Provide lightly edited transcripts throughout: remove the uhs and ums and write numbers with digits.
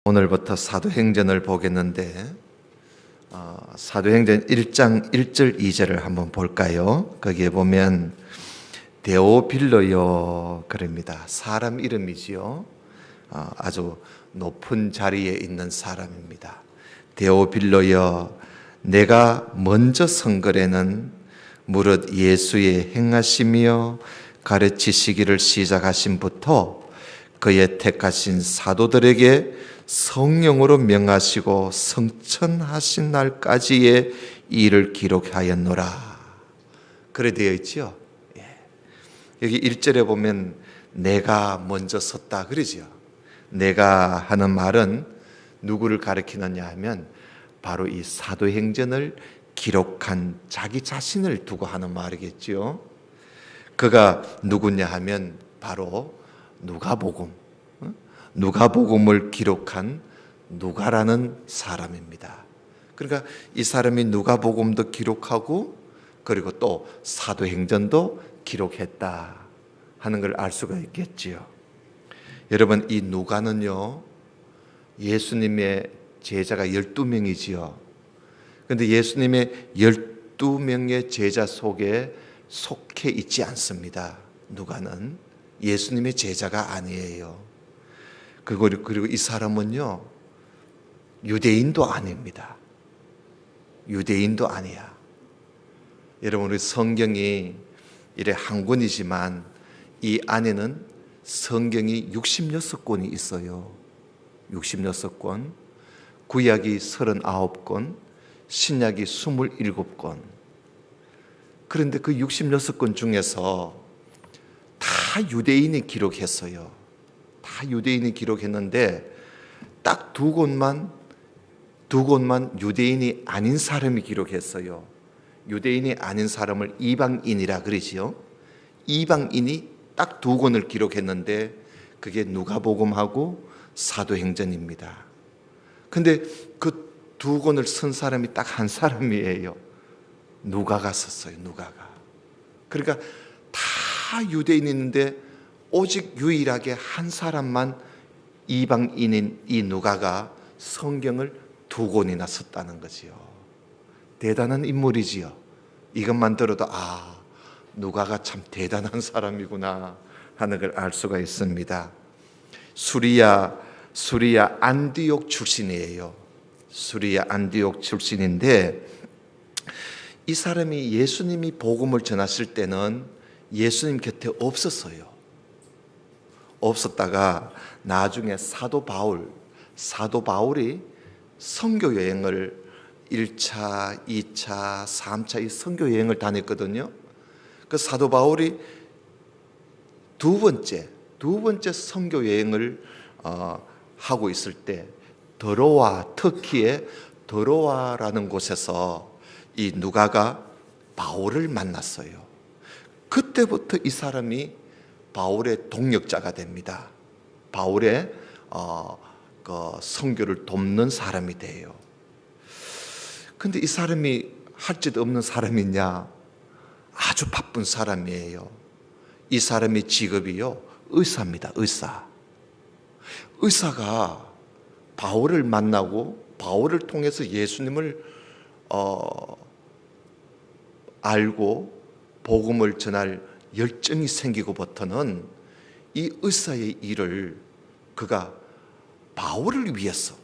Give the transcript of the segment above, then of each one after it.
오늘부터 사도행전을 보겠는데 사도행전 1장 1절 2절을 한번 볼까요? 거기에 보면 데오빌로요 그럽니다. 사람 이름이지요. 아주 높은 자리에 있는 사람입니다. 데오빌로여, 내가 먼저 선거에는 무릇 예수의 행하시며 가르치시기를 시작하신부터 그의 택하신 사도들에게 성령으로 명하시고 성천하신 날까지의 일을 기록하였노라. 그래 되어 있죠. 여기 1절에 보면 내가 먼저 섰다 그러죠. 내가 하는 말은 누구를 가리키느냐 하면 바로 이 사도행전을 기록한 자기 자신을 두고 하는 말이겠죠. 그가 누구냐 하면 바로 누가복음을 기록한 누가라는 사람입니다. 그러니까 이 사람이 누가복음도 기록하고 그리고 또 사도행전도 기록했다 하는 걸 알 수가 있겠지요. 여러분, 이 누가는요, 예수님의 제자가 12명이지요. 그런데 예수님의 12명의 제자 속에 속해 있지 않습니다. 누가는 예수님의 제자가 아니에요. 그리고 이 사람은요, 유대인도 아닙니다. 유대인도 아니야. 여러분, 우리 성경이 이래 한 권이지만 이 안에는 성경이 66권이 있어요. 66권. 구약이 39권, 신약이 27권. 그런데 그 66권 중에서 다 유대인이 기록했어요. 다 유대인이 기록했는데 딱 두 권만 유대인이 아닌 사람이 기록했어요. 유대인이 아닌 사람을 이방인이라 그러지요. 이방인이 딱 두 권을 기록했는데 그게 누가복음하고 사도행전입니다. 근데 그 두 권을 쓴 사람이 딱 한 사람이에요. 누가가 썼어요. 누가가. 그러니까 다 유대인인데 오직 유일하게 한 사람만 이방인인 이 누가가 성경을 두 권이나 썼다는 거지요. 대단한 인물이지요. 이것만 들어도 누가가 참 대단한 사람이구나 하는 걸 알 수가 있습니다. 수리아 안디옥 출신이에요. 수리아 안디옥 출신인데 이 사람이 예수님이 복음을 전하실 때는 예수님 곁에 없었어요. 없었다가 나중에 사도 바울이 선교 여행을 1차, 2차, 3차 이 선교 여행을 다녔거든요. 그 사도 바울이 두 번째 선교 여행을 하고 있을 때 터키의 드로아라는 곳에서 이 누가가 바울을 만났어요. 그때부터 이 사람이 바울의 동역자가 됩니다. 바울의 선교를 돕는 사람이 돼요. 근데 이 사람이 할 짓 없는 사람이냐? 아주 바쁜 사람이에요. 이 사람의 직업이요, 의사입니다. 의사가 바울을 만나고 바울을 통해서 예수님을 알고 복음을 전할 열정이 생기고부터는 이 의사의 일을 그가 바울을 위해서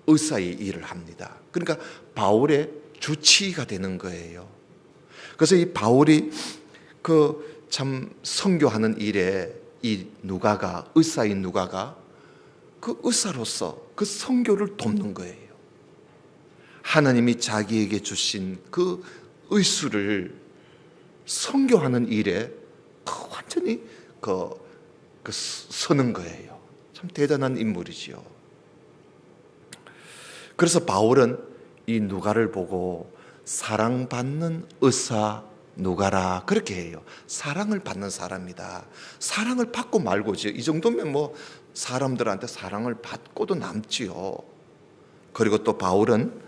의사의 일을 합니다. 그러니까 바울의 주치의가 되는 거예요. 그래서 이 바울이 참 선교하는 일에 이 누가가, 의사인 누가가 그 의사로서 그 선교를 돕는 거예요. 하나님이 자기에게 주신 그 의수를 선교하는 일에 완전히 서는 거예요. 참 대단한 인물이지요. 그래서 바울은 이 누가를 보고 사랑받는 의사 누가라 그렇게 해요. 사랑을 받는 사람이다. 사랑을 받고 말고지. 이 정도면 뭐 사람들한테 사랑을 받고도 남지요. 그리고 또 바울은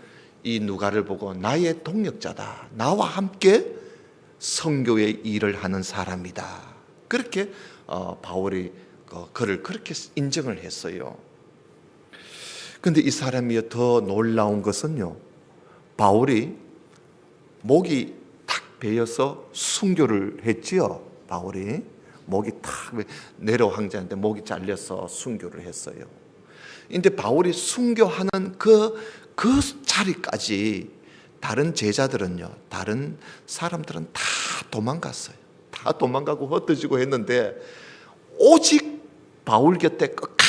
이 누가를 보고 나의 동역자다. 나와 함께 선교의 일을 하는 사람이다. 그렇게 바울이 그를 그렇게 인정을 했어요. 근데 이 사람이 더 놀라운 것은요, 바울이 목이 탁 베어서 순교를 했지요. 바울이 목이 탁 네로 황제한테 목이 잘려서 순교를 했어요. 근데 바울이 순교하는 그 자리까지 다른 제자들은요, 다른 사람들은 다 도망갔어요. 다 도망가고 흩어지고 했는데 오직 바울 곁에 끝까지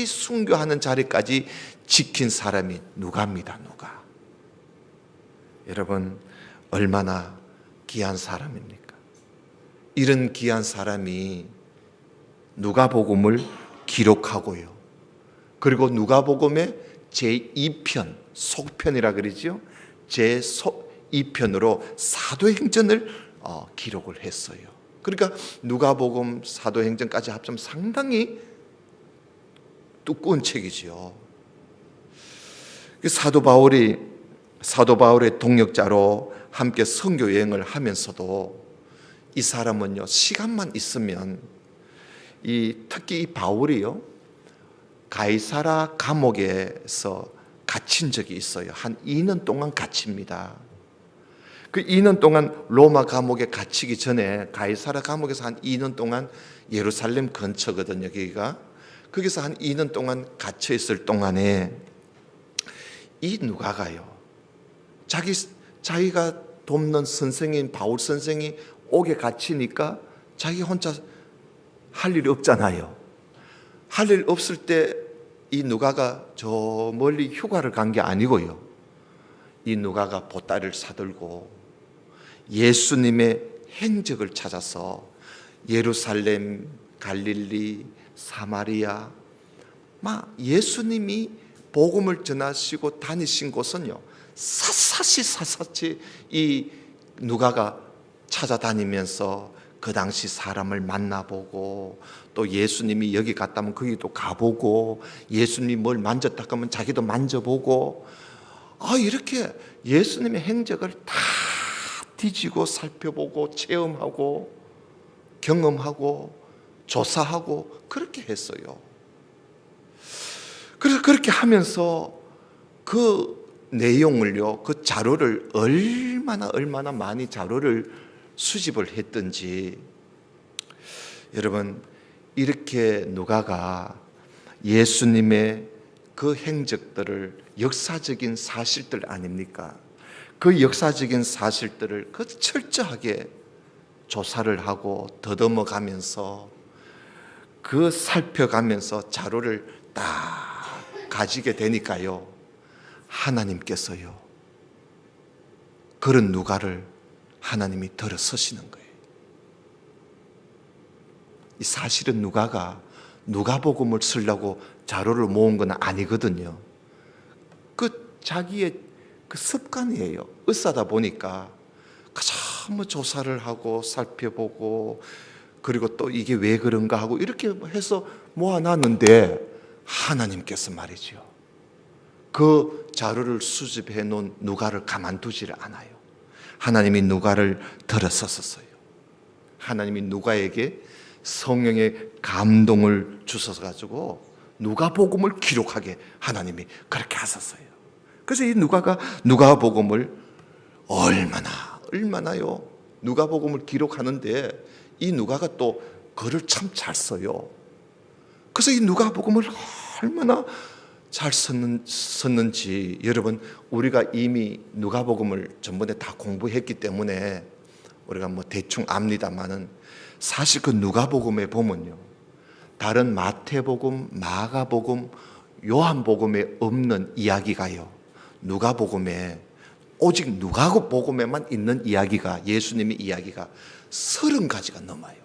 순교하는 자리까지 지킨 사람이 누가입니다. 누가. 여러분, 얼마나 귀한 사람입니까? 이런 귀한 사람이 누가복음을 기록하고요, 그리고 누가복음의 제2편, 속편이라 그러죠. 제2편으로 사도행전을 기록을 했어요. 그러니까 누가복음, 사도행전까지 합치면 상당히 두꺼운 책이지요. 사도 바울의 동역자로 함께 선교 여행을 하면서도 이 사람은요, 시간만 있으면 특히 이 바울이요, 가이사라 감옥에서 갇힌 적이 있어요. 한 2년 동안 갇힙니다. 그 2년 동안 로마 감옥에 갇히기 전에 가이사라 감옥에서 한 2년 동안 예루살렘 근처거든요. 거기서 한 2년 동안 갇혀 있을 동안에 이 누가가요, 자기가 돕는 선생인 바울 선생이 옥에 갇히니까 자기 혼자 할 일이 없잖아요. 할 일 없을 때 이 누가가 저 멀리 휴가를 간 게 아니고요, 이 누가가 보따리를 사들고 예수님의 행적을 찾아서 예루살렘, 갈릴리, 사마리아, 예수님이 복음을 전하시고 다니신 곳은요, 사사치 이 누가가 찾아다니면서 그 당시 사람을 만나보고, 또 예수님이 여기 갔다면 거기도 가보고, 예수님이 뭘 만졌다 하면 자기도 만져보고, 이렇게 예수님의 행적을 다 뒤지고 살펴보고 체험하고 경험하고 조사하고 그렇게 했어요. 그래서 그렇게 하면서 그 내용을요, 그 자료를 얼마나 많이 자료를 수집을 했든지, 여러분, 이렇게 누가가 예수님의 그 행적들을, 역사적인 사실들 아닙니까? 그 역사적인 사실들을 그 철저하게 조사를 하고 더듬어 가면서 그 살펴가면서 자료를 딱 가지게 되니까요, 하나님께서요, 그런 누가를 하나님이 들어서시는 거예요. 이 사실은 누가가 누가복음을 쓰려고 자료를 모은 건 아니거든요. 그 자기의 그 습관이에요. 의사다 보니까 가장 조사를 하고 살펴보고, 그리고 또 이게 왜 그런가 하고 이렇게 해서 모아놨는데, 하나님께서 말이죠, 그 자료를 수집해 놓은 누가를 가만두지를 않아요. 하나님이 누가를 들어섰어요. 하나님이 누가에게 성령의 감동을 주셔서 가지고 누가복음을 기록하게 하나님이 그렇게 하셨어요. 그래서 이 누가가 누가복음을 얼마나요, 누가복음을 기록하는데 이 누가가 또 글을 참 잘 써요. 그래서 이 누가복음을 얼마나 잘 썼는지, 여러분, 우리가 이미 누가복음을 전번에 다 공부했기 때문에 우리가 대충 압니다만은, 사실 그 누가복음에 보면요, 다른 마태복음, 마가복음, 요한복음에 없는 이야기가요, 누가복음에, 오직 누가복음에만 있는 이야기가, 예수님의 이야기가 30가지가 넘어요.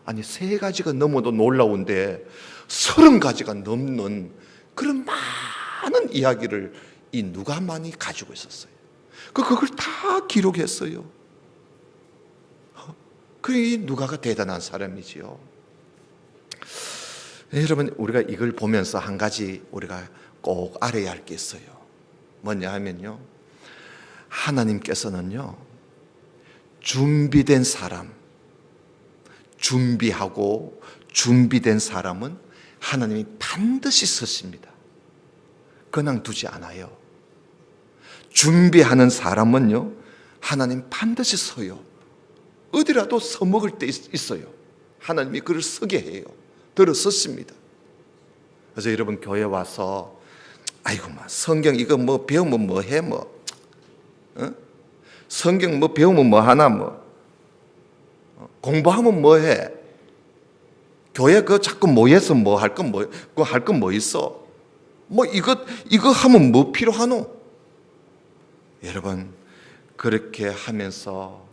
아니, 3가지가 넘어도 놀라운데 30가지가 넘는 그런 많은 이야기를 이 누가만이 가지고 있었어요. 그걸 다 기록했어요. 이 누가가 대단한 사람이지요. 여러분, 우리가 이걸 보면서 한 가지 우리가 꼭 알아야 할 게 있어요. 뭐냐 하면요, 하나님께서는요, 준비된 사람, 준비하고 준비된 사람은 하나님이 반드시 쓰십니다. 그냥 두지 않아요. 준비하는 사람은요, 하나님 반드시 서요. 어디라도 서먹을 때 있어요. 하나님이 그를 서게 해요. 들어섰습니다. 그래서 여러분 교회 와서 아이고 성경 이거 뭐 배우면 뭐 해 뭐, 성경 뭐 배우면 뭐 하나 뭐, 공부하면 뭐 해? 교회 그 자꾸 모여서 뭐 할 건 뭐 있어? 뭐 이거 하면 뭐 필요하노? 여러분 그렇게 하면서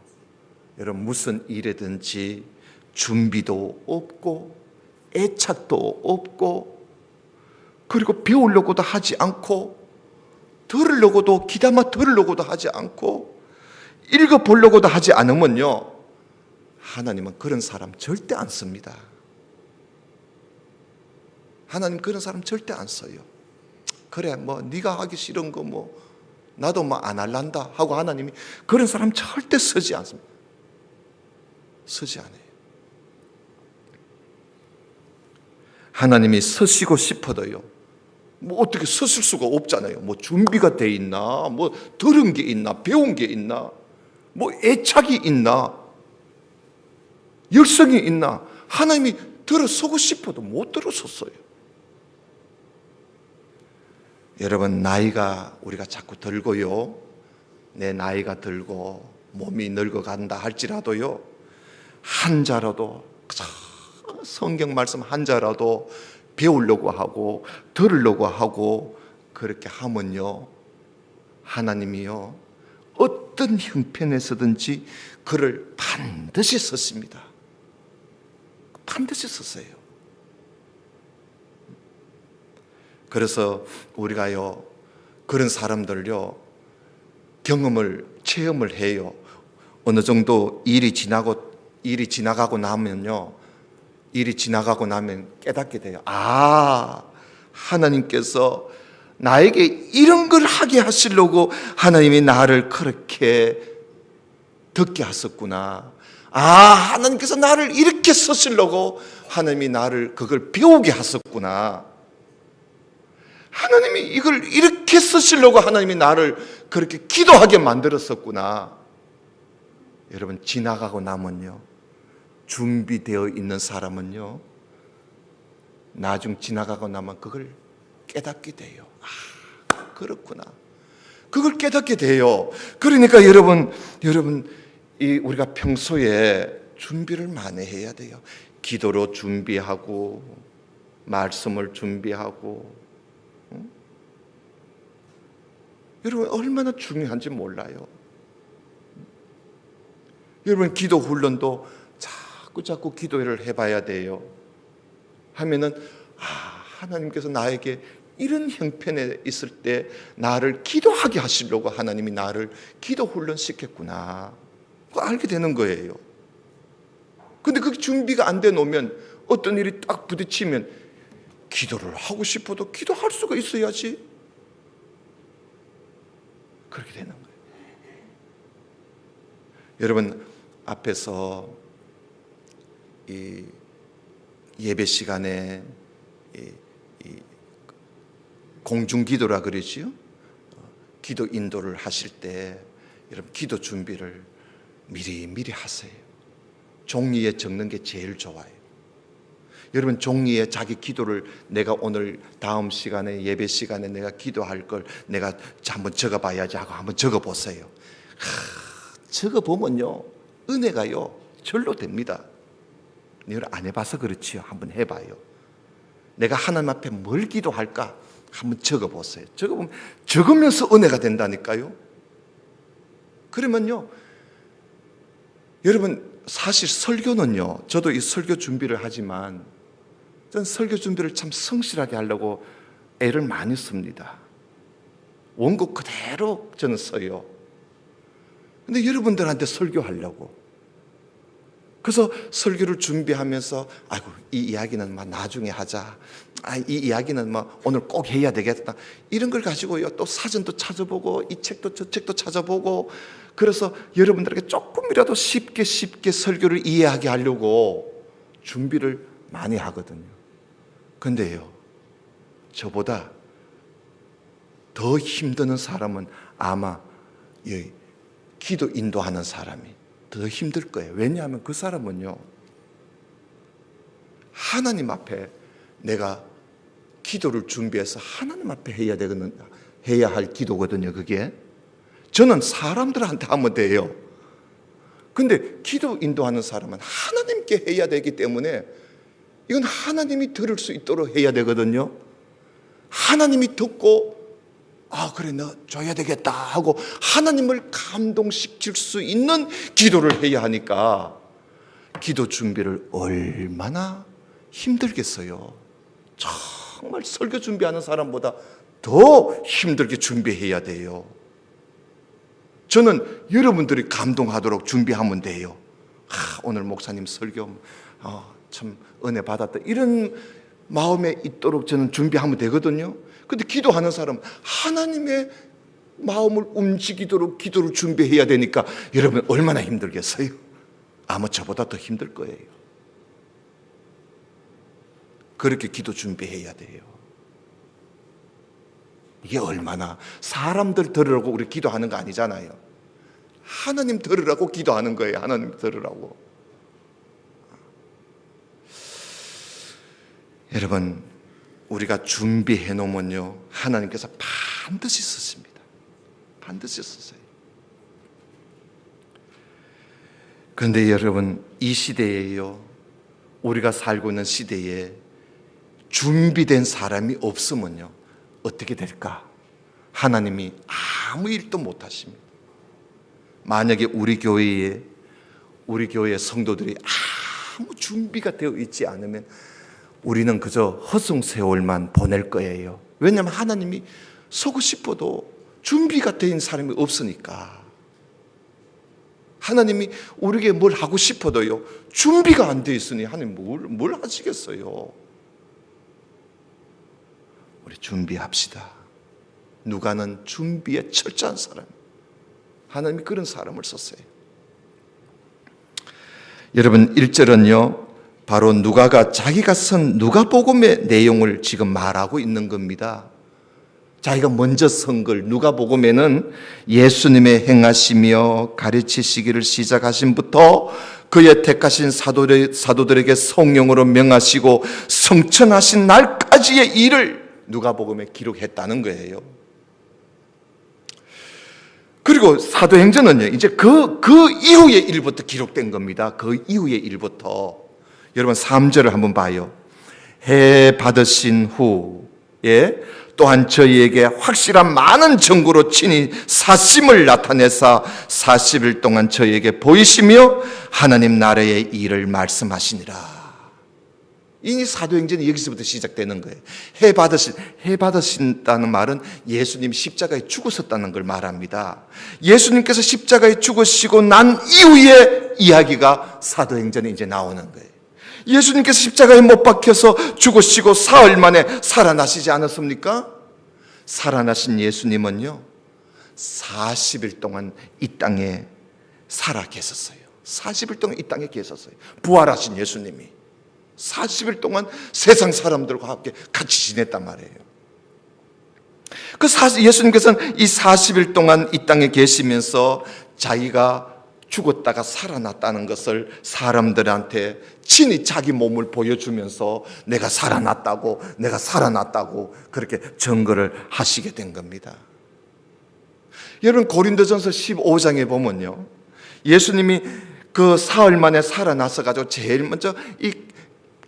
여러분 무슨 일이든지 준비도 없고 애착도 없고 그리고 배우려고도 하지 않고 들으려고도 귀담아 들으려고도 하지 않고 읽어보려고도 하지 않으면요, 하나님은 그런 사람 절대 안 씁니다. 하나님 그런 사람 절대 안 써요. 그래 뭐 네가 하기 싫은 거 뭐 나도 뭐 안 할란다 하고 하나님이 그런 사람 절대 쓰지 않습니다. 쓰지 않아요. 하나님이 쓰시고 싶어도요, 뭐 어떻게 쓰실 수가 없잖아요. 뭐 준비가 돼 있나, 뭐 들은 게 있나, 배운 게 있나, 뭐 애착이 있나, 열성이 있나. 하나님이 들어서고 싶어도 못 들어섰어요. 여러분 나이가 우리가 자꾸 들고요, 내 나이가 들고 몸이 늙어간다 할지라도요, 한자라도 성경 말씀 한자라도 배우려고 하고 들으려고 하고 그렇게 하면요, 하나님이요 어떤 형편에서든지 그를 반드시 썼습니다. 반드시 썼어요. 그래서 우리가요 그런 사람들요 체험을 해요. 어느 정도 일이 지나가고 나면 깨닫게 돼요. 아, 하나님께서 나에게 이런 걸 하게 하시려고 하나님이 나를 그렇게 듣게 하셨구나. 아, 하나님께서 나를 이렇게 쓰시려고 하나님이 나를 그걸 배우게 하셨구나. 하나님이 이걸 이렇게 쓰시려고 하나님이 나를 그렇게 기도하게 만들었었구나. 여러분 지나가고 나면요, 준비되어 있는 사람은요, 나중 지나가고 나면 그걸 깨닫게 돼요. 아, 그렇구나. 그걸 깨닫게 돼요. 그러니까 여러분 우리가 평소에 준비를 많이 해야 돼요. 기도로 준비하고 말씀을 준비하고. 여러분 얼마나 중요한지 몰라요. 여러분 기도 훈련도 자꾸 기도를 해봐야 돼요. 하면은 하나님께서 나에게 이런 형편에 있을 때 나를 기도하게 하시려고 하나님이 나를 기도 훈련 시켰구나. 그거 알게 되는 거예요. 근데 그 준비가 안 돼 놓으면 어떤 일이 딱 부딪히면 기도를 하고 싶어도 기도할 수가 있어야지. 그렇게 되는 거예요. 여러분 앞에서 이 예배 시간에 이 공중기도라 그러지요. 기도 인도를 하실 때 여러분 기도 준비를 미리 하세요. 종이에 적는 게 제일 좋아요. 여러분 종이에 자기 기도를 내가 오늘 다음 시간에 예배 시간에 내가 기도할 걸 내가 한번 적어봐야지 하고 한번 적어보세요. 적어보면요 은혜가요 절로 됩니다. 여러분 안 해봐서 그렇지요. 한번 해봐요. 내가 하나님 앞에 뭘 기도할까 한번 적어보세요. 적으면서 은혜가 된다니까요. 그러면요 여러분 사실 설교는요, 저도 이 설교 준비를 하지만 전 설교 준비를 참 성실하게 하려고 애를 많이 씁니다. 원고 그대로 저는 써요. 근데 여러분들한테 설교하려고. 그래서 설교를 준비하면서 아이고 이 이야기는 나중에 하자. 이 이야기는 오늘 꼭 해야 되겠다. 이런 걸 가지고요 또 사전도 찾아보고 이 책도 저 책도 찾아보고 그래서 여러분들에게 조금이라도 쉽게 설교를 이해하게 하려고 준비를 많이 하거든요. 근데요 저보다 더 힘드는 사람은 아마 이 기도 인도하는 사람이 더 힘들 거예요. 왜냐하면 그 사람은요, 하나님 앞에 내가 기도를 준비해서 하나님 앞에 해야 되거든, 해야 할 기도거든요. 그게 저는 사람들한테 하면 돼요. 근데 기도 인도하는 사람은 하나님께 해야 되기 때문에 이건 하나님이 들을 수 있도록 해야 되거든요. 하나님이 듣고 그래 너 줘야 되겠다 하고 하나님을 감동시킬 수 있는 기도를 해야 하니까 기도 준비를 얼마나 힘들겠어요. 정말 설교 준비하는 사람보다 더 힘들게 준비해야 돼요. 저는 여러분들이 감동하도록 준비하면 돼요. 오늘 목사님 설교 참 은혜 받았다, 이런 마음에 있도록 저는 준비하면 되거든요. 근데 기도하는 사람은 하나님의 마음을 움직이도록 기도를 준비해야 되니까 여러분 얼마나 힘들겠어요? 아마 저보다 더 힘들 거예요. 그렇게 기도 준비해야 돼요. 이게 얼마나, 사람들 들으라고 우리 기도하는 거 아니잖아요. 하나님 들으라고 기도하는 거예요. 하나님 들으라고. 여러분, 우리가 준비해 놓으면요, 하나님께서 반드시 쓰십니다. 반드시 쓰세요. 그런데 여러분, 이 시대에요, 우리가 살고 있는 시대에 준비된 사람이 없으면요, 어떻게 될까? 하나님이 아무 일도 못 하십니다. 만약에 우리 교회의 성도들이 아무 준비가 되어 있지 않으면 우리는 그저 허송세월만 보낼 거예요. 왜냐하면 하나님이 서고 싶어도 준비가 된 사람이 없으니까. 하나님이 우리에게 뭘 하고 싶어도요, 준비가 안 되어 있으니 하나님 뭘 하시겠어요? 우리 준비합시다. 누가는 준비에 철저한 사람, 하나님이 그런 사람을 썼어요. 여러분, 1절은요 바로 누가가 자기가 쓴 누가복음의 내용을 지금 말하고 있는 겁니다. 자기가 먼저 쓴 걸, 누가복음에는 예수님의 행하시며 가르치시기를 시작하신부터 그의 택하신 사도들에게 성령으로 명하시고 성천하신 날까지의 일을 누가복음에 기록했다는 거예요. 그리고 사도행전은요, 이제 그 이후의 일부터 기록된 겁니다. 그 이후의 일부터. 여러분 3절을 한번 봐요. 해 받으신 후에 또한 저희에게 확실한 많은 증거로 친히 사심을 나타내사 40일 동안 저희에게 보이시며 하나님 나라의 일을 말씀하시니라. 이 사도행전이 여기서부터 시작되는 거예요. 해 받으신다는 말은 예수님 십자가에 죽으셨다는 걸 말합니다. 예수님께서 십자가에 죽으시고 난 이후의 이야기가 사도행전에 이제 나오는 거예요. 예수님께서 십자가에 못 박혀서 죽으시고 사흘 만에 살아나시지 않았습니까? 살아나신 예수님은요 40일 동안 이 땅에 살아 계셨어요. 40일 동안 이 땅에 계셨어요. 부활하신 예수님이 40일 동안 세상 사람들과 함께 같이 지냈단 말이에요. 예수님께서는 이 40일 동안 이 땅에 계시면서 자기가 죽었다가 살아났다는 것을 사람들한테 친히 자기 몸을 보여주면서 내가 살아났다고 그렇게 증거를 하시게 된 겁니다. 여러분 고린도전서 15장에 보면요, 예수님이 그 사흘 만에 살아나서 가지고 제일 먼저 이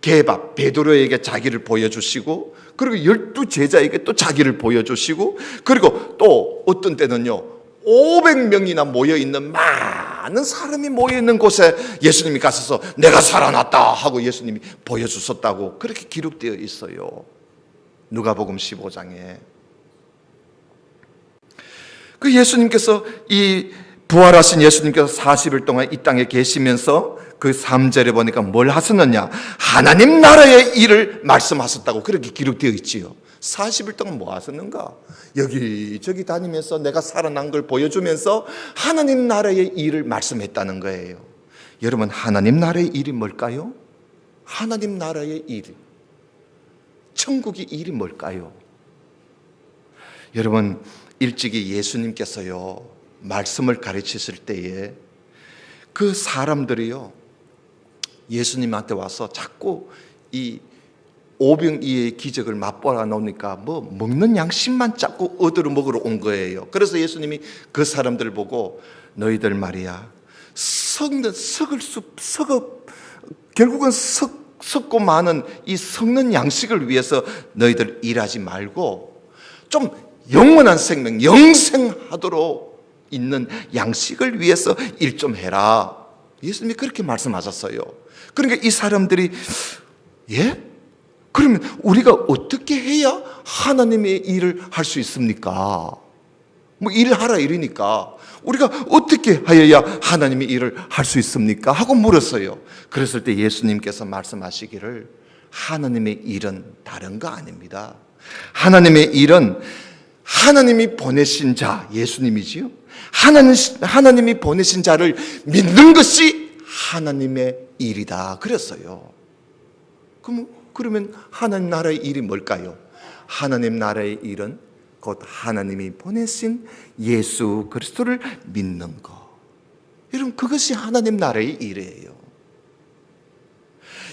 게바 베드로에게 자기를 보여주시고, 그리고 12제자에게 또 자기를 보여주시고, 그리고 또 어떤 때는요 500명이나 모여있는 많은 사람이 모여있는 곳에 예수님이 가셔서 내가 살아났다 하고 예수님이 보여주셨다고 그렇게 기록되어 있어요. 누가복음 15장에. 그 예수님께서 이 부활하신 예수님께서 40일 동안 이 땅에 계시면서 그 3절에 보니까 뭘 하셨느냐, 하나님 나라의 일을 말씀하셨다고 그렇게 기록되어 있지요. 40일 동안 뭐 하셨는가? 여기저기 다니면서 내가 살아난 걸 보여주면서 하나님 나라의 일을 말씀했다는 거예요. 여러분 하나님 나라의 일이 뭘까요? 하나님 나라의 일, 천국의 일이 뭘까요? 여러분, 일찍이 예수님께서요 말씀을 가르치실 때에 그 사람들이요 예수님한테 와서 자꾸 이 오병이의 기적을 맛보아 놓으니까 뭐 먹는 양식만 자꾸 얻으러 먹으러 온 거예요. 그래서 예수님이 그 사람들 보고 너희들 말이야 결국은 썩고 많은 이 썩는 양식을 위해서 너희들 일하지 말고 좀 영원한 생명, 영생하도록 있는 양식을 위해서 일 좀 해라. 예수님이 그렇게 말씀하셨어요. 그러니까 이 사람들이 예? 그러면 우리가 어떻게 해야 하나님의 일을 할 수 있습니까? 뭐 일을 하라 이러니까 우리가 어떻게 하여야 하나님의 일을 할 수 있습니까? 하고 물었어요. 그랬을 때 예수님께서 말씀하시기를 하나님의 일은 다른 거 아닙니다. 하나님의 일은 하나님이 보내신 자, 예수님이지요. 하나님이 보내신 자를 믿는 것이 하나님의 일이다. 그랬어요. 그러면 하나님 나라의 일이 뭘까요? 하나님 나라의 일은 곧 하나님이 보내신 예수 그리스도를 믿는 것. 여러분, 그것이 하나님 나라의 일이에요.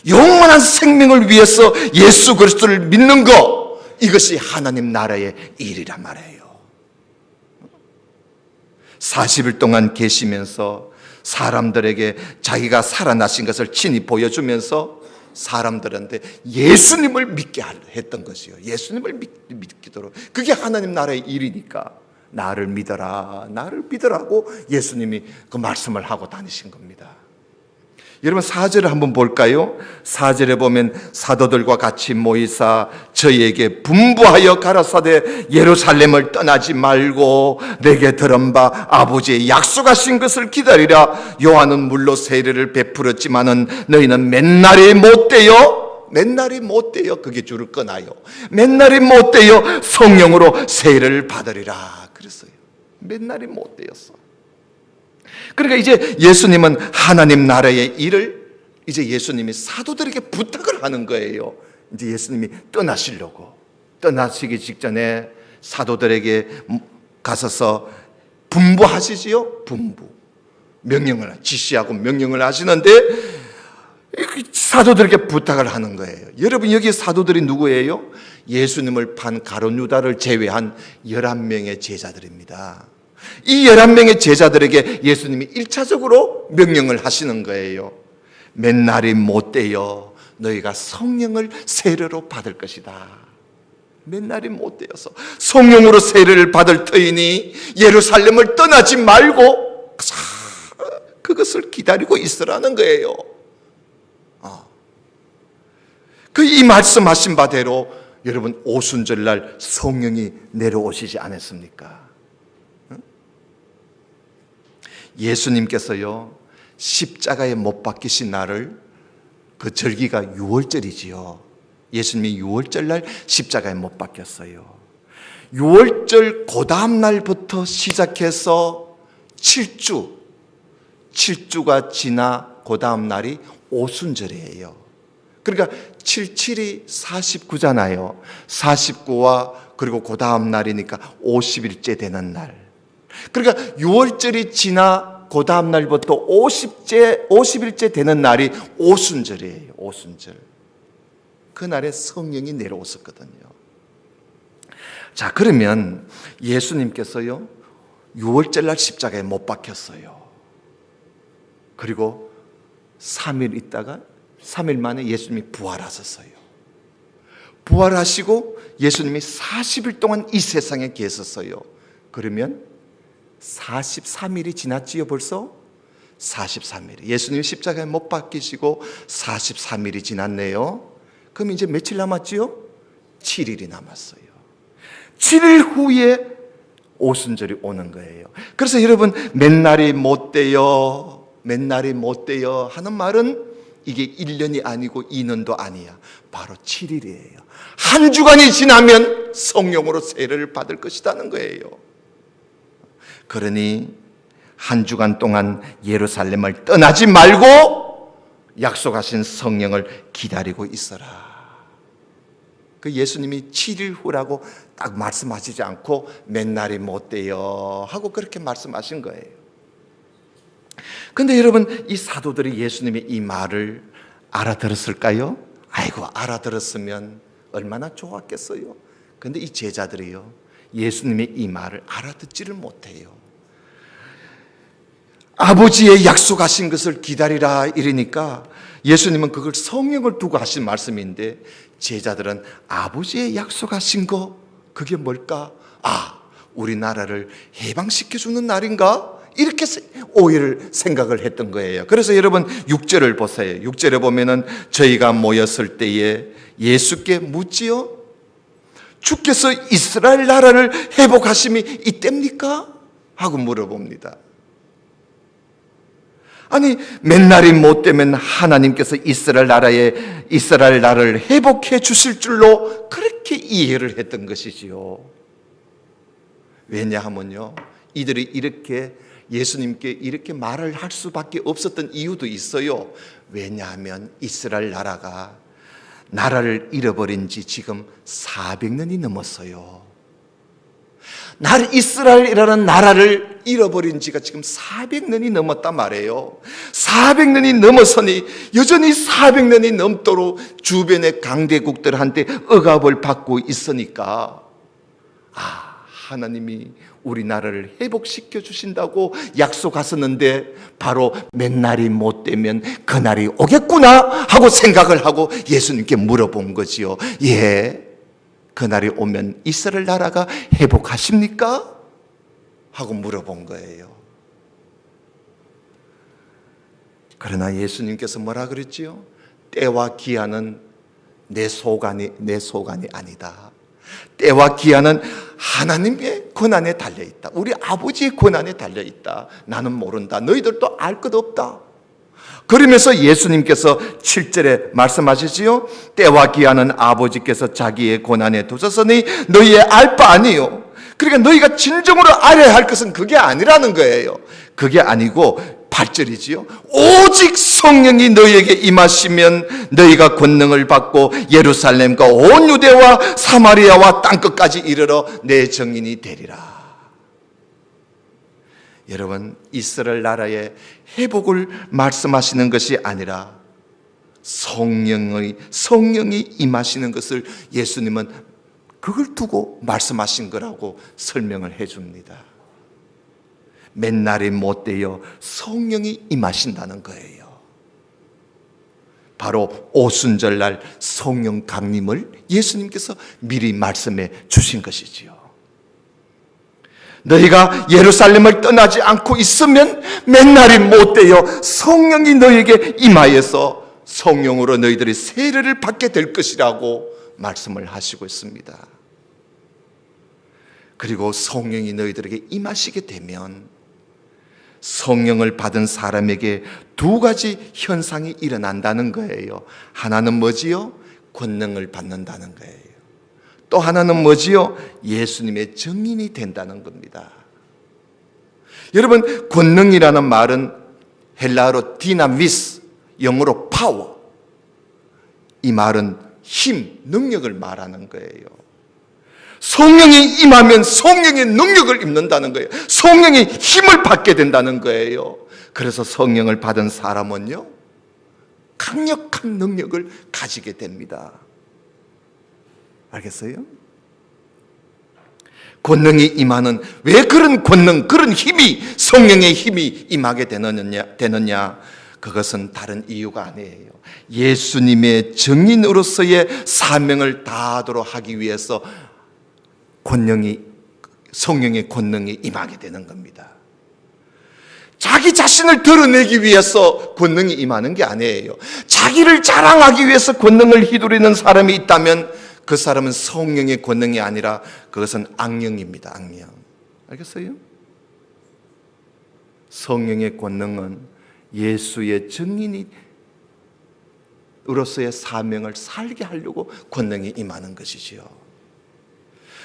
영원한 생명을 위해서 예수 그리스도를 믿는 것, 이것이 하나님 나라의 일이란 말이에요. 40일 동안 계시면서 사람들에게 자기가 살아나신 것을 친히 보여주면서 사람들한테 예수님을 믿게 했던 것이요. 예수님을 믿기도록. 그게 하나님 나라의 일이니까 나를 믿어라, 나를 믿으라고 예수님이 그 말씀을 하고 다니신 겁니다. 여러분 4절을 한번 볼까요? 4절에 보면 사도들과 같이 모이사 저희에게 분부하여 가라사대 예루살렘을 떠나지 말고 내게 들은 바 아버지의 약속하신 것을 기다리라. 요한은 물로 세례를 베풀었지만은 너희는 맨날이 못되어 그게 줄을 끊어요. 맨날이 못되어 성령으로 세례를 받으리라 그랬어요. 맨날이 못되었어. 그러니까 이제 예수님은 하나님 나라의 일을 이제 예수님이 사도들에게 부탁을 하는 거예요. 이제 예수님이 떠나시기 직전에 사도들에게 가서서 분부하시지요. 명령을 지시하고 명령을 하시는데 사도들에게 부탁을 하는 거예요. 여러분, 여기 사도들이 누구예요? 예수님을 판 가룟 유다를 제외한 11명의 제자들입니다. 이 11명의 제자들에게 예수님이 1차적으로 명령을 하시는 거예요. 맨날이 못되어 너희가 성령을 세례로 받을 것이다. 맨날이 못되어서 성령으로 세례를 받을 터이니 예루살렘을 떠나지 말고 그것을 기다리고 있으라는 거예요. 이 말씀하신 바대로 여러분 오순절날 성령이 내려오시지 않았습니까? 예수님께서요 십자가에 못 박히신 날을, 그 절기가 유월절이지요. 예수님이 유월절날 십자가에 못 박혔어요. 유월절 그 다음 날부터 시작해서 7주가 지나 그 다음 날이 오순절이에요. 그러니까 77이 49잖아요. 49와 그리고 그 다음 날이니까 50일째 되는 날. 그러니까 6월절이 지나 그 다음 날부터 50일째 되는 날이 오순절이에요. 오순절. 그날에 성령이 내려오셨거든요. 자, 그러면 예수님께서요 6월절 날 십자가에 못 박혔어요. 그리고 3일 있다가 3일 만에 예수님이 부활하셨어요. 부활하시고 예수님이 40일 동안 이 세상에 계셨어요. 그러면 43일이 지났지요. 벌써 43일. 예수님이 십자가에 못 박히시고 43일이 지났네요. 그럼 이제 며칠 남았지요? 7일이 남았어요. 7일 후에 오순절이 오는 거예요. 그래서 여러분 맨날이 못돼요 하는 말은 이게 1년이 아니고 2년도 아니야. 바로 7일이에요. 한 주간이 지나면 성령으로 세례를 받을 것이라는 거예요. 그러니 한 주간 동안 예루살렘을 떠나지 말고 약속하신 성령을 기다리고 있어라. 그 예수님이 7일 후라고 딱 말씀하시지 않고 맨날이 못 돼요 하고 그렇게 말씀하신 거예요. 근데 여러분, 이 사도들이 예수님의 이 말을 알아들었을까요? 아이고, 알아들었으면 얼마나 좋았겠어요. 근데 이 제자들이요, 예수님의 이 말을 알아듣지를 못해요. 아버지의 약속하신 것을 기다리라 이러니까 예수님은 그걸 성령을 두고 하신 말씀인데, 제자들은 아버지의 약속하신 거 그게 뭘까? 아, 우리나라를 해방시켜주는 날인가? 이렇게 오해를 생각을 했던 거예요. 그래서 여러분 6절을 보세요. 6절에 보면은 저희가 모였을 때에 예수께 묻지요, 주께서 이스라엘 나라를 회복하심이 이때입니까? 하고 물어봅니다. 아니, 맨날이 못 되면 하나님께서 이스라엘 나라를 회복해 주실 줄로 그렇게 이해를 했던 것이지요. 왜냐하면요, 이들이 이렇게 예수님께 이렇게 말을 할 수밖에 없었던 이유도 있어요. 왜냐하면 이스라엘 나라를 잃어버린 지 지금 400년이 넘었어요. 이스라엘이라는 나라를 잃어버린 지가 지금 400년이 넘었단 말이에요. 400년이 넘어서니 여전히 400년이 넘도록 주변의 강대국들한테 억압을 받고 있으니까, 하나님이 우리나라를 회복시켜 주신다고 약속하셨는데 바로 맨날이 못 되면 그날이 오겠구나 하고 생각을 하고 예수님께 물어본 거지요. 예, 그날이 오면 이스라엘 나라가 회복하십니까? 하고 물어본 거예요. 그러나 예수님께서 뭐라 그랬지요? 때와 기한은 내 소관이 아니다. 때와 기한은 하나님의 권한에 달려있다. 우리 아버지의 권한에 달려있다. 나는 모른다. 너희들도 알 것 없다. 그러면서 예수님께서 7절에 말씀하시지요. 때와 기한은 아버지께서 자기의 권한에 두셨으니 너희의 알 바 아니요. 그러니까 너희가 진정으로 알아야 할 것은 그게 아니라는 거예요. 그게 아니고 8절이지요. 오직 성령이 너희에게 임하시면 너희가 권능을 받고 예루살렘과 온 유대와 사마리아와 땅끝까지 이르러 내 증인이 되리라. 여러분, 이스라엘 나라의 회복을 말씀하시는 것이 아니라 성령이 임하시는 것을 예수님은 그걸 두고 말씀하신 거라고 설명을 해줍니다. 맨날이 못 되어 성령이 임하신다는 거예요. 바로 오순절날 성령 강림을 예수님께서 미리 말씀해 주신 것이지요. 너희가 예루살렘을 떠나지 않고 있으면 맨날이 못 되어 성령이 너희에게 임하여서 성령으로 너희들이 세례를 받게 될 것이라고 말씀을 하시고 있습니다. 그리고 성령이 너희들에게 임하시게 되면 성령을 받은 사람에게 두 가지 현상이 일어난다는 거예요. 하나는 뭐지요? 권능을 받는다는 거예요. 또 하나는 뭐지요? 예수님의 증인이 된다는 겁니다. 여러분, 권능이라는 말은 헬라어로 디나미스, 영어로 파워. 이 말은 힘, 능력을 말하는 거예요. 성령이 임하면 성령의 능력을 입는다는 거예요. 성령의 힘을 받게 된다는 거예요. 그래서 성령을 받은 사람은요, 강력한 능력을 가지게 됩니다. 알겠어요? 권능이 임하는, 왜 그런 권능, 그런 힘이, 성령의 힘이 임하게 되느냐? 그것은 다른 이유가 아니에요. 예수님의 증인으로서의 사명을 다하도록 하기 위해서 성령의 권능이 임하게 되는 겁니다. 자기 자신을 드러내기 위해서 권능이 임하는 게 아니에요. 자기를 자랑하기 위해서 권능을 휘두르는 사람이 있다면 그 사람은 성령의 권능이 아니라 그것은 악령입니다. 악령. 알겠어요? 성령의 권능은 예수의 증인으로서의 사명을 살게 하려고 권능이 임하는 것이지요.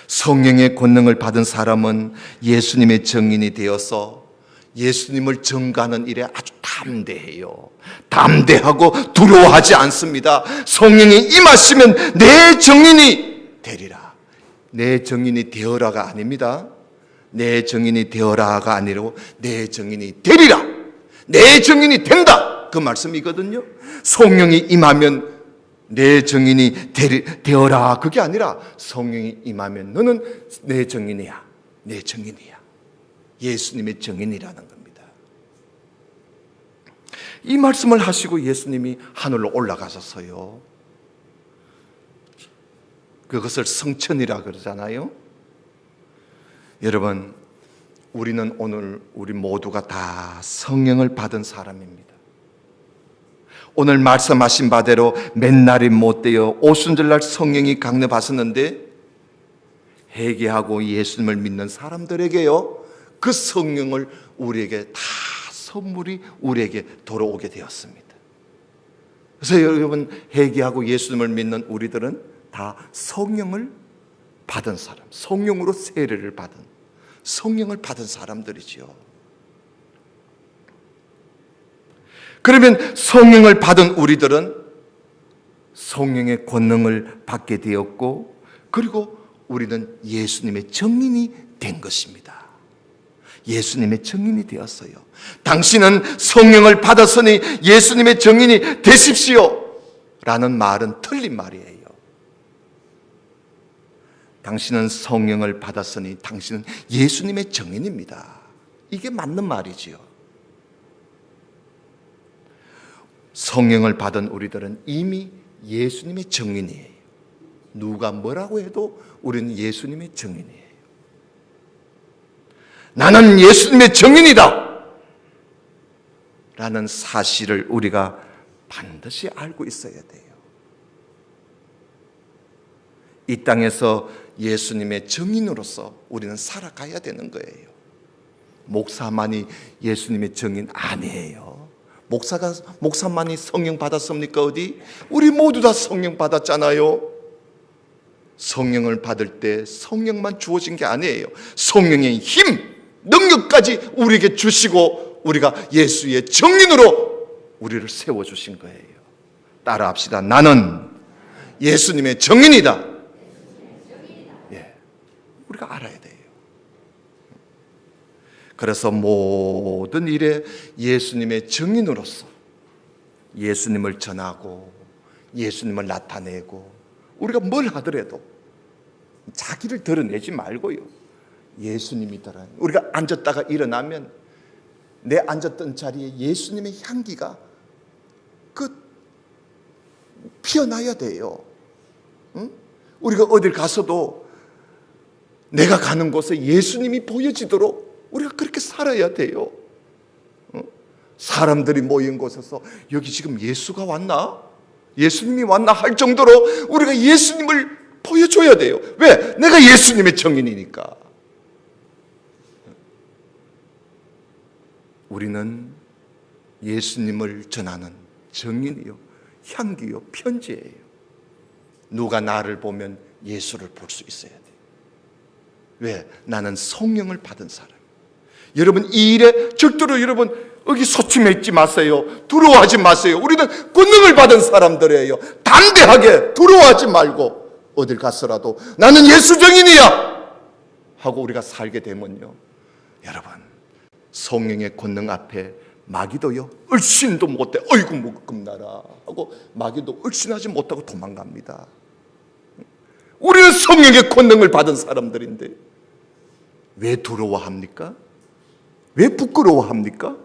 성령의 권능을 받은 사람은 예수님의 증인이 되어서 예수님을 증거하는 일에 아주 담대해요. 담대하고 두려워하지 않습니다. 성령이 임하시면 내 증인이 되리라. 내 증인이 되어라가 아닙니다. 내 증인이 되어라가 아니고 내 증인이 되리라. 내 증인이 된다. 그 말씀이거든요. 성령이 임하면 내 증인이 되어라. 그게 아니라 성령이 임하면 너는 내 증인이야. 내 증인이야. 예수님의 증인이라는 겁니다. 이 말씀을 하시고 예수님이 하늘로 올라가셨어요. 그것을 성천이라 그러잖아요. 여러분, 우리는 오늘 우리 모두가 다 성령을 받은 사람입니다. 오늘 말씀하신 바대로 맨날이 못되어 오순절날 성령이 강림하셨는데 회개하고 예수님을 믿는 사람들에게요, 그 성령을 우리에게 다 선물이 우리에게 돌아오게 되었습니다. 그래서 여러분, 회개하고 예수님을 믿는 우리들은 다 성령을 받은 사람, 성령으로 세례를 받은, 성령을 받은 사람들이지요. 그러면 성령을 받은 우리들은 성령의 권능을 받게 되었고, 그리고 우리는 예수님의 증인이 된 것입니다. 예수님의 증인이 되었어요. 당신은 성령을 받았으니 예수님의 증인이 되십시오 라는 말은 틀린 말이에요. 당신은 성령을 받았으니 당신은 예수님의 증인입니다. 이게 맞는 말이지요. 성령을 받은 우리들은 이미 예수님의 증인이에요. 누가 뭐라고 해도 우리는 예수님의 증인이에요. 나는 예수님의 증인이다 라는 사실을 우리가 반드시 알고 있어야 돼요. 이 땅에서 예수님의 증인으로서 우리는 살아가야 되는 거예요. 목사만이 예수님의 증인 아니에요. 목사만이 성령 받았습니까? 어디? 우리 모두 다 성령 받았잖아요. 성령을 받을 때 성령만 주어진 게 아니에요. 성령의 힘, 능력까지 우리에게 주시고 우리가 예수의 증인으로 우리를 세워주신 거예요. 따라합시다. 나는 예수님의 증인이다. 예, 우리가 알아야 돼요. 그래서 모든 일에 예수님의 증인으로서 예수님을 전하고 예수님을 나타내고, 우리가 뭘 하더라도 자기를 드러내지 말고요, 예수님이더라. 우리가 앉았다가 일어나면 내 앉았던 자리에 예수님의 향기가 피어나야 돼요. 응? 우리가 어딜 가서도 내가 가는 곳에 예수님이 보여지도록 우리가 그렇게 살아야 돼요. 사람들이 모인 곳에서 여기 지금 예수가 왔나? 예수님이 왔나? 할 정도로 우리가 예수님을 보여줘야 돼요. 왜? 내가 예수님의 증인이니까. 우리는 예수님을 전하는 증인이요, 향기요, 편지예요. 누가 나를 보면 예수를 볼 수 있어야 돼요. 왜? 나는 성령을 받은 사람. 여러분, 이 일에 절대로 여러분 여기 소침했지 마세요. 두려워하지 마세요. 우리는 권능을 받은 사람들이에요. 담대하게 두려워하지 말고 어딜 갔어라도 나는 예수 증인이야 하고 우리가 살게 되면요, 여러분, 성령의 권능 앞에 마귀도요 얼씬도 못해. 어이구 뭐 겁나라 하고 마귀도 얼씬하지 못하고 도망갑니다. 우리는 성령의 권능을 받은 사람들인데 왜 두려워합니까? 왜 부끄러워합니까?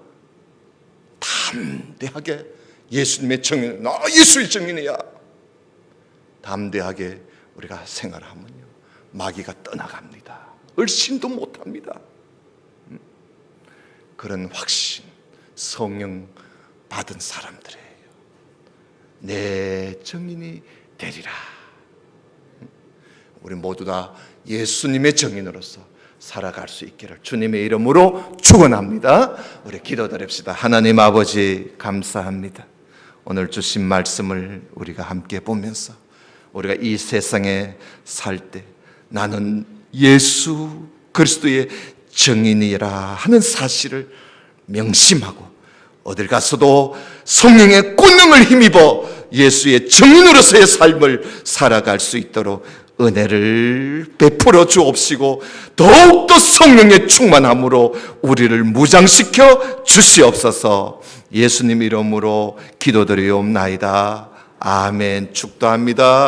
담대하게 예수님의 증인, 나 예수의 증인이야, 담대하게 우리가 생활하면요, 마귀가 떠나갑니다. 얼씬도 못합니다. 그런 확신, 성령 받은 사람들이에요. 내 증인이 되리라. 우리 모두 다 예수님의 증인으로서 살아갈 수 있기를 주님의 이름으로 축원합니다. 우리 기도드립시다. 하나님 아버지, 감사합니다. 오늘 주신 말씀을 우리가 함께 보면서 우리가 이 세상에 살 때 나는 예수 그리스도의 증인이라 하는 사실을 명심하고 어딜 가서도 성령의 권능을 힘입어 예수의 증인으로서의 삶을 살아갈 수 있도록 은혜를 베풀어 주옵시고 더욱더 성령의 충만함으로 우리를 무장시켜 주시옵소서. 예수님 이름으로 기도드리옵나이다. 아멘. 축도합니다.